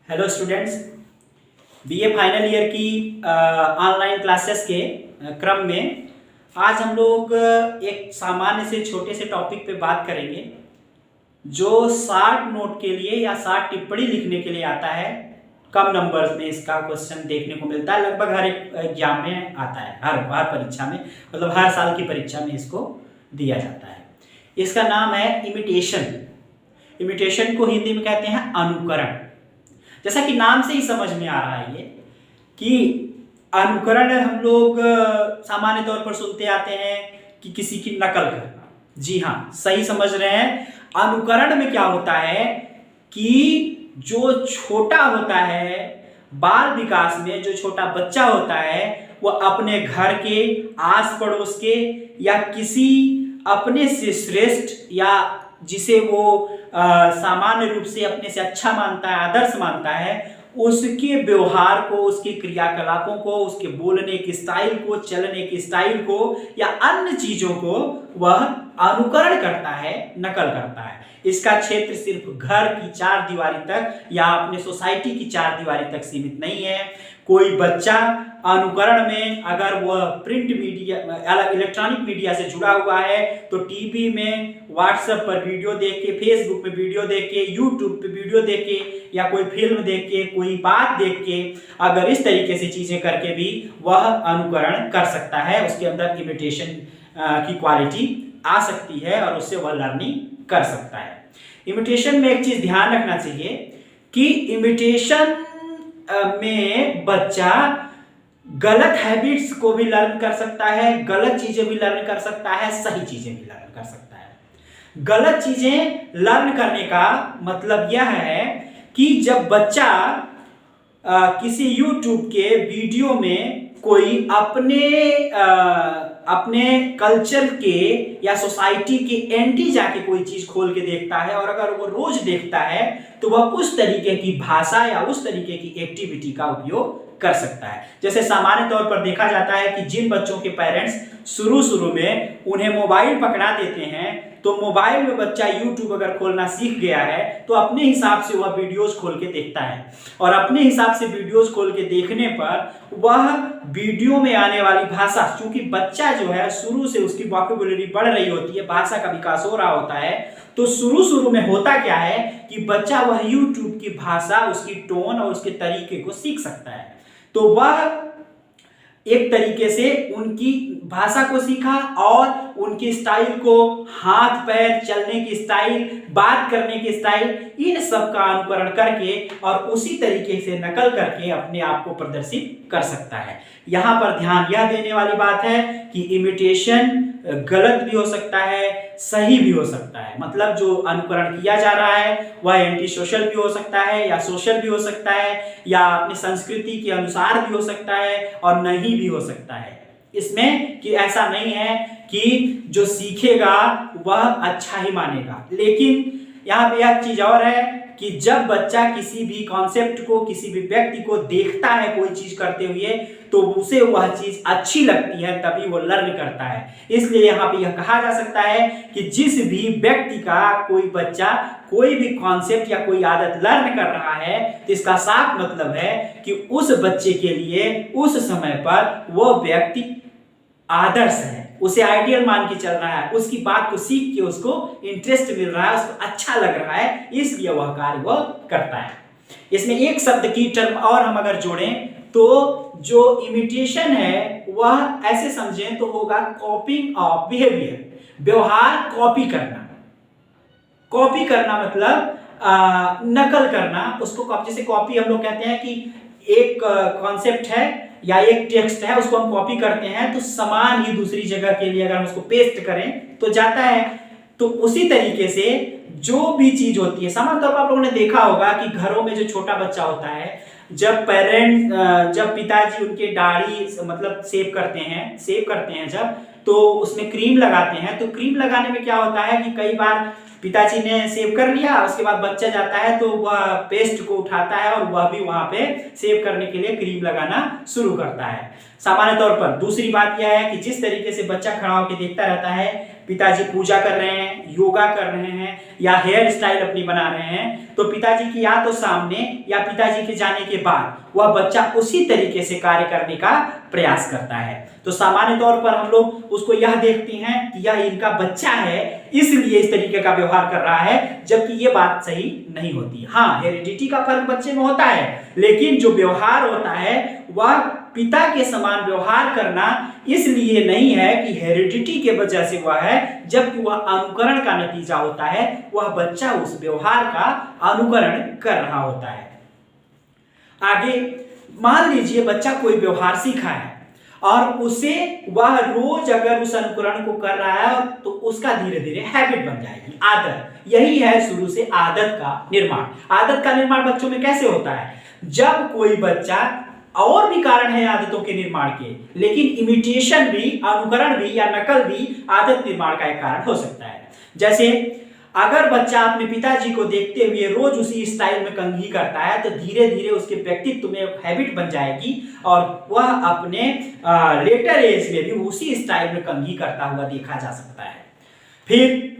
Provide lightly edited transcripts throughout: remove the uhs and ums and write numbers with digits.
Hello students, BA final year की online classes के क्रम में आज हम लोग एक सामान्य से छोटे से टॉपिक पे बात करेंगे जो शार्ट नोट के लिए या शार्ट टिप्पणी लिखने के लिए आता है। कम नंबर्स में इसका क्वेश्चन देखने को मिलता है, लगभग हर एक एग्जाम में आता है, हर परीक्षा में, मतलब हर साल की परीक्षा में इसको दिया जाता है। इसका नाम है इमिटेशन। इमिटेशन को हिंदी में कहते हैं अनुकरण। जैसा कि नाम से ही समझ में आ रहा है ये कि अनुकरण हम लोग सामान्य तौर पर सुनते आते हैं कि किसी की नकल करना। जी हाँ, सही समझ रहे हैं। अनुकरण में क्या होता है कि जो छोटा होता है, बाल विकास में जो छोटा बच्चा होता है, वह अपने घर के, आस पड़ोस के या किसी अपने से श्रेष्ठ या जिसे वो सामान्य रूप से अपने से अच्छा मानता है, आदर्श मानता है, उसके व्यवहार को, उसके क्रियाकलापों को, उसके बोलने की स्टाइल को, चलने की स्टाइल को या अन्य चीजों को वह अनुकरण करता है, नकल करता है। इसका क्षेत्र सिर्फ घर की चार दीवारी तक या अपने सोसाइटी की चार दीवारी तक सीमित नहीं है। कोई बच्चा अनुकरण में अगर वह प्रिंट मीडिया, इलेक्ट्रॉनिक मीडिया से जुड़ा हुआ है तो टीवी में, व्हाट्सएप पर वीडियो देख के, फेसबुक पे वीडियो देख के, यूट्यूब पे वीडियो देख के या कोई फिल्म देख के, कोई बात देख के, अगर इस तरीके से चीजें करके भी वह अनुकरण कर सकता है, उसके अंदर इमिटेशन की क्वालिटी आ सकती है और उससे वह लर्निंग कर सकता है। इमिटेशन में एक चीज ध्यान रखना चाहिए कि इमिटेशन में बच्चा गलत हैबिट्स को भी लर्न कर सकता है, गलत चीजें भी लर्न कर सकता है, सही चीजें भी लर्न कर सकता है। गलत चीजें लर्न करने का मतलब यह है कि जब बच्चा किसी YouTube के वीडियो में कोई अपने कल्चर के या सोसाइटी के एंटी जाके कोई चीज खोल के देखता है और अगर वो रोज देखता है तो वह उस तरीके की भाषा या उस तरीके की एक्टिविटी का उपयोग कर सकता है। जैसे सामान्य तौर पर देखा जाता है कि जिन बच्चों के पेरेंट्स शुरू में उन्हें मोबाइल पकड़ा देते हैं तो मोबाइल में बच्चा YouTube अगर खोलना सीख गया है तो अपने हिसाब से वह वीडियोस खोल के देखता है और अपने हिसाब से वीडियोस खोल के देखने पर वह वीडियो में आने वाली भाषा, क्योंकि बच्चा जो है शुरू से उसकी वोकैबुलरी बढ़ रही होती है, भाषा का विकास हो रहा होता है, तो शुरू में होता क्या है कि बच्चा वह YouTube की भाषा, उसकी टोन और उसके तरीके को सीख सकता है। तो वह एक तरीके से उनकी भाषा को सीखा और उनकी स्टाइल को, हाथ पैर चलने की स्टाइल, बात करने की स्टाइल, इन सब का अनुकरण करके और उसी तरीके से नकल करके अपने आप को प्रदर्शित कर सकता है। यहाँ पर ध्यान यह देने वाली बात है कि इमिटेशन गलत भी हो सकता है, सही भी हो सकता है। मतलब जो अनुकरण किया जा रहा है वह एंटी सोशल भी हो सकता है या सोशल भी हो सकता है या अपनी संस्कृति के अनुसार भी हो सकता है और नहीं भी हो सकता है। इसमें कि ऐसा नहीं है कि जो सीखेगा वह अच्छा ही मानेगा। लेकिन यहाँ पे एक चीज और है कि जब बच्चा किसी भी कॉन्सेप्ट को, किसी भी व्यक्ति को देखता है कोई चीज करते हुए तो उसे वह चीज अच्छी लगती है, तभी वो लर्न करता है। इसलिए यहाँ पे यह कहा जा सकता है कि जिस भी व्यक्ति का कोई बच्चा कोई भी कॉन्सेप्ट या कोई आदत लर्न कर रहा है तो इसका साफ मतलब है कि उस बच्चे के लिए उस समय पर वो व्यक्ति आदर्श है, उसे आइडियल मान के चल रहा है, उसकी बात को सीख के उसको इंटरेस्ट मिल रहा है, उसको अच्छा लग रहा है, इसलिए वह कार्य वह करता है। इसमें एक शब्द की टर्म और हम अगर जोड़ें तो जो इमिटेशन है वह ऐसे समझें तो होगा कॉपिंग ऑफ बिहेवियर, व्यवहार कॉपी करना। कॉपी करना मतलब नकल करना, उसको कॉपी, जैसे कॉपी हम लोग कहते हैं कि एक कॉन्सेप्ट है या एक टेक्स्ट है, उसको हम कॉपी करते हैं तो समान ही दूसरी जगह के लिए अगर हम उसको पेस्ट करें तो जाता है। तो उसी तरीके से जो भी चीज होती है, सामान्य तौर पर आप लोगों ने देखा होगा कि घरों में जो छोटा बच्चा होता है, जब पिताजी उनके दाढ़ी मतलब शेव करते हैं जब, तो उसमें क्रीम लगाते हैं, तो क्रीम लगाने में क्या होता है कि कई बार पिताजी ने सेव कर लिया, उसके बाद बच्चा जाता है तो वह पेस्ट को उठाता है और वह भी वहां पे सेव करने के लिए क्रीम लगाना शुरू करता है। सामान्य तौर पर दूसरी बात यह है कि जिस तरीके से बच्चा खड़ा होकर देखता रहता है, पिताजी पूजा कर रहे हैं, योगा कर रहे हैं या हेयर स्टाइल अपनी बना रहे हैं, तो पिताजी की या तो सामने या पिताजी के जाने के बाद वह बच्चा उसी तरीके से कार्य करने का प्रयास करता है। तो सामान्य तौर पर हम लोग उसको यह देखते हैं कि यह इनका बच्चा है इसलिए इस तरीके का व्यवहार कर रहा है, जबकि ये बात सही नहीं होती। हाँ, हेरिडिटी का फर्क बच्चे में होता है, लेकिन जो व्यवहार होता है वह पिता के समान व्यवहार करना इसलिए नहीं है कि हेरिडिटी के वजह से हुआ है, जबकि वह अनुकरण का नतीजा होता है। वह बच्चा उस व्यवहार का अनुकरण कर रहा होता है। आगे मान लीजिए बच्चा कोई व्यवहार सीखा है और उसे वह रोज अगर उस अनुकरण को कर रहा है तो उसका धीरे धीरे हैबिट बन जाएगी, आदत। यही है शुरू से आदत का निर्माण। आदत का निर्माण बच्चों में कैसे होता है? जब कोई बच्चा, और भी कारण है आदतों के निर्माण के, लेकिन इमिटेशन भी, अनुकरण भी या नकल भी आदत निर्माण का एक कारण हो सकता है। जैसे अगर बच्चा अपने पिताजी को देखते हुए रोज उसी स्टाइल में कंघी करता है तो धीरे धीरे उसके व्यक्तित्व में एक हैबिट बन जाएगी और वह अपने लेटर एज में भी उसी स्टाइल में कंघी करता हुआ देखा जा सकता है। फिर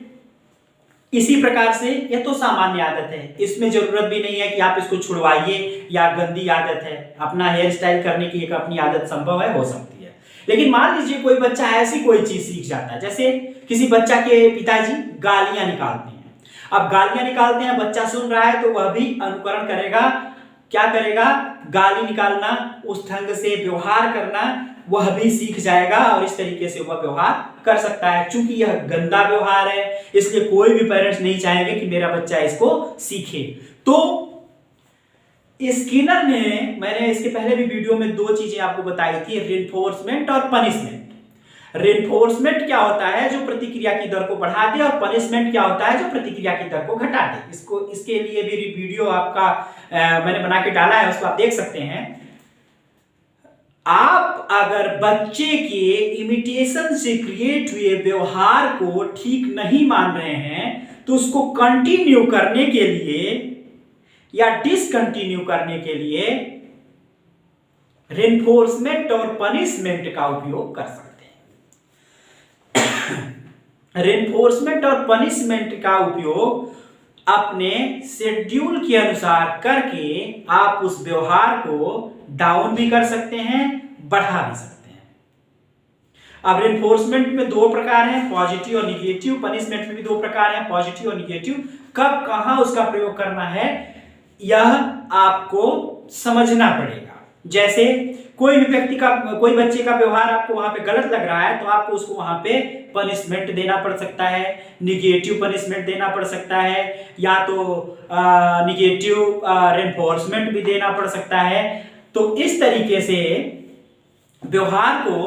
इसी प्रकार से यह तो सामान्य आदत है, इसमें जरूरत भी नहीं है कि आप इसको छुड़वाइए या गंदी आदत है। अपना हेयर स्टाइल करने की एक अपनी आदत संभव है, हो सकती है। लेकिन मान लीजिए कोई बच्चा ऐसी कोई चीज सीख जाता है, जैसे किसी बच्चा के पिताजी गालियां निकालते हैं। अब गालियां निकालते हैं, बच्चा सुन रहा है तो वह भी अनुकरण करेगा। क्या करेगा? गाली निकालना, उस ढंग से व्यवहार करना वह भी सीख जाएगा और इस तरीके से वह व्यवहार कर सकता है। चूंकि यह गंदा व्यवहार है इसलिए कोई भी पेरेंट्स नहीं चाहेंगे कि मेरा बच्चा इसको सीखे। तो स्किनर ने, मैंने इसके पहले भी वीडियो में दो चीजें आपको बताई थी, रिइंफोर्समेंट और पनिशमेंट। रिइंफोर्समेंट क्या होता है? जो प्रतिक्रिया की दर को बढ़ा दे, और पनिशमेंट क्या होता है? जो प्रतिक्रिया की दर को घटा दे। इसके लिए भी वीडियो आपका मैंने बना के डाला है, उसको आप देख सकते हैं। आप अगर बच्चे के इमिटेशन से क्रिएट हुए व्यवहार को ठीक नहीं मान रहे हैं तो उसको कंटिन्यू करने के लिए या डिसकंटिन्यू करने के लिए रिइंफोर्समेंट और पनिशमेंट का उपयोग कर सकते हैं। रिइंफोर्समेंट और पनिशमेंट का उपयोग अपने शेड्यूल के अनुसार करके आप उस व्यवहार को डाउन भी कर सकते हैं, बढ़ा भी सकते हैं। अब रिइंफोर्समेंट में दो प्रकार हैं, पॉजिटिव और निगेटिव। पनिशमेंट में भी दो प्रकार हैं, पॉजिटिव और निगेटिव। कब कहां उसका प्रयोग करना है यह आपको समझना पड़ेगा। जैसे कोई भी व्यक्ति का, कोई बच्चे का व्यवहार आपको वहां पे गलत लग रहा है तो आपको उसको वहां पे पनिशमेंट देना पड़ सकता है, निगेटिव पनिशमेंट देना पड़ सकता है, या तो निगेटिव रिइंफोर्समेंट भी देना पड़ सकता है। तो इस तरीके से व्यवहार को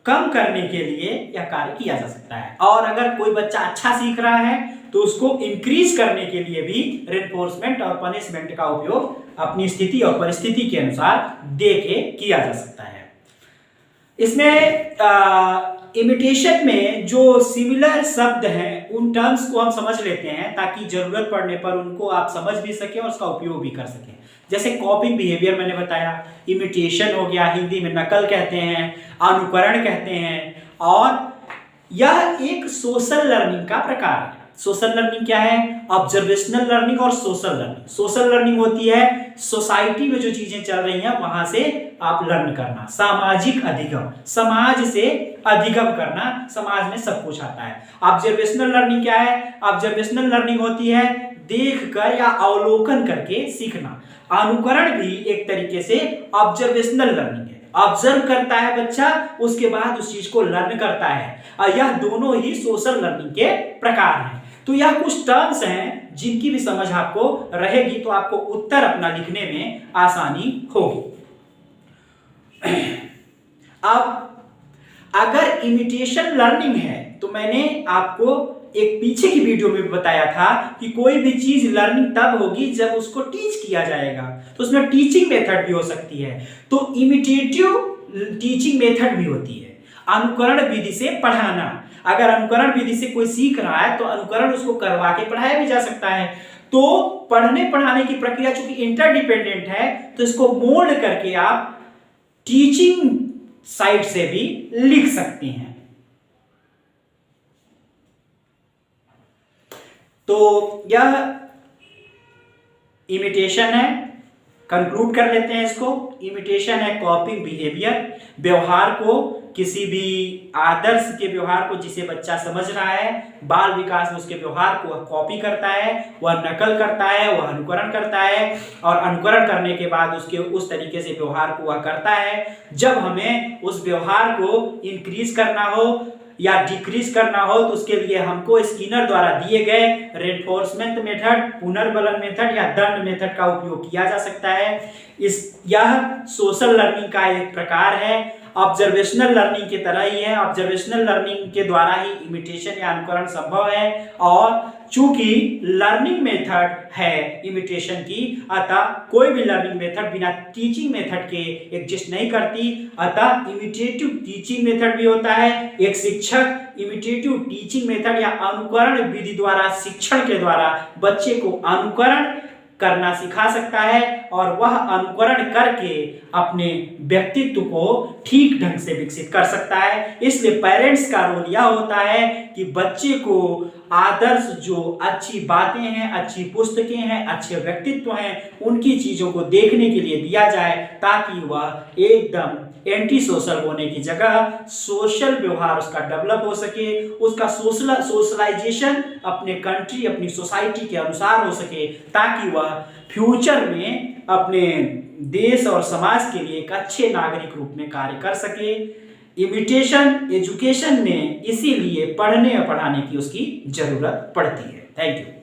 कम करने के लिए यह कार्य किया जा सकता है। और अगर कोई बच्चा अच्छा सीख रहा है तो उसको इंक्रीज करने के लिए भी रिइंफोर्समेंट और पनिशमेंट का उपयोग अपनी स्थिति और परिस्थिति के अनुसार दे के किया जा सकता है। इसमें इमिटेशन में जो सिमिलर शब्द हैं उन टर्म्स को हम समझ लेते हैं ताकि जरूरत पड़ने पर उनको आप समझ भी सकें और उसका उपयोग भी कर सकें। जैसे कॉपिंग बिहेवियर मैंने बताया, इमिटेशन हो गया, हिंदी में नकल कहते हैं, अनुकरण कहते हैं, और यह एक सोशल लर्निंग का प्रकार है। सोशल लर्निंग क्या है? ऑब्जर्वेशनल लर्निंग और सोशल लर्निंग। सोशल लर्निंग होती है सोसाइटी में जो चीजें चल रही हैं वहां से आप लर्न करना, सामाजिक अधिगम, समाज से अधिगम करना, समाज में सब कुछ आता है। ऑब्जर्वेशनल लर्निंग क्या है? ऑब्जर्वेशनल लर्निंग होती है देखकर या अवलोकन करके सीखना। अनुकरण भी एक तरीके से ऑब्जर्वेशनल लर्निंग है। ऑब्जर्व करता है बच्चा, उसके बाद उस चीज को लर्न करता है, और यह दोनों ही सोशल लर्निंग के प्रकार हैं। तो यह कुछ टर्म्स हैं जिनकी भी समझ आपको रहेगी तो आपको उत्तर अपना लिखने में आसानी होगी। अब अगर इमिटेशन लर्निंग है तो मैंने आपको एक पीछे की वीडियो में बताया था कि कोई भी चीज लर्निंग तब होगी जब उसको टीच किया जाएगा, तो उसमें टीचिंग मेथड भी हो सकती है। तो इमिटेटिव टीचिंग मेथड भी होती है। अनुकरण विधि से पढ़ाना। अगर अनुकरण विधि से कोई सीख रहा है तो अनुकरण उसको करवा के पढ़ाया भी जा सकता है। तो पढ़ने पढ़ाने की प्रक्रिया चूंकि इंटरडिपेंडेंट है तो इसको मोल्ड करके आप टीचिंग साइड से भी लिख सकते हैं। तो यह इमिटेशन है। कंक्लूड कर लेते हैं इसको। इमिटेशन है कॉपिंग बिहेवियर, व्यवहार को, किसी भी आदर्श के व्यवहार को जिसे बच्चा समझ रहा है, बाल विकास में उसके व्यवहार को वह कॉपी करता है, वह नकल करता है, वह अनुकरण करता है और अनुकरण करने के बाद उसके उस तरीके से व्यवहार को वह करता है। जब हमें उस व्यवहार को इंक्रीज करना हो या डिक्रीज करना हो तो उसके लिए हमको स्किनर द्वारा दिए गए रेनफोर्समेंट मेथड, पुनर्बलन मेथड या दंड मेथड का उपयोग किया जा सकता है। यह सोशल लर्निंग का एक प्रकार है। ऑब्जर्वेशनल लर्निंग की तरह ही है। ऑब्जर्वेशनल लर्निंग के द्वारा ही इमिटेशन या अनुकरण संभव है और चूंकि लर्निंग मेथड है इमिटेशन की, अतः कोई भी लर्निंग मेथड बिना टीचिंग मेथड के एग्जिस्ट नहीं करती। अतः इमिटेटिव टीचिंग मेथड भी होता है। एक शिक्षक इमिटेटिव टीचिंग मेथड या अनुकरण विधि द्वारा, शिक्षण के द्वारा बच्चे को अनुकरण करना सिखा सकता है और वह अनुकरण करके अपने व्यक्तित्व को ठीक ढंग से विकसित कर सकता है। इसलिए पेरेंट्स का रोल यह होता है कि बच्चे को आदर्श जो अच्छी बातें हैं, अच्छी पुस्तकें हैं, अच्छे व्यक्तित्व हैं, उनकी चीजों को देखने के लिए दिया जाए ताकि वह एकदम एंटी सोशल होने की जगह सोशल व्यवहार उसका डेवलप हो सके, उसका सोशलाइजेशन अपने कंट्री, अपनी सोसाइटी के अनुसार हो सके, ताकि वह फ्यूचर में अपने देश और समाज के लिए एक अच्छे नागरिक रूप में कार्य कर सके। इमिटेशन एजुकेशन में इसीलिए पढ़ने और पढ़ाने की उसकी जरूरत पड़ती है। Thank you.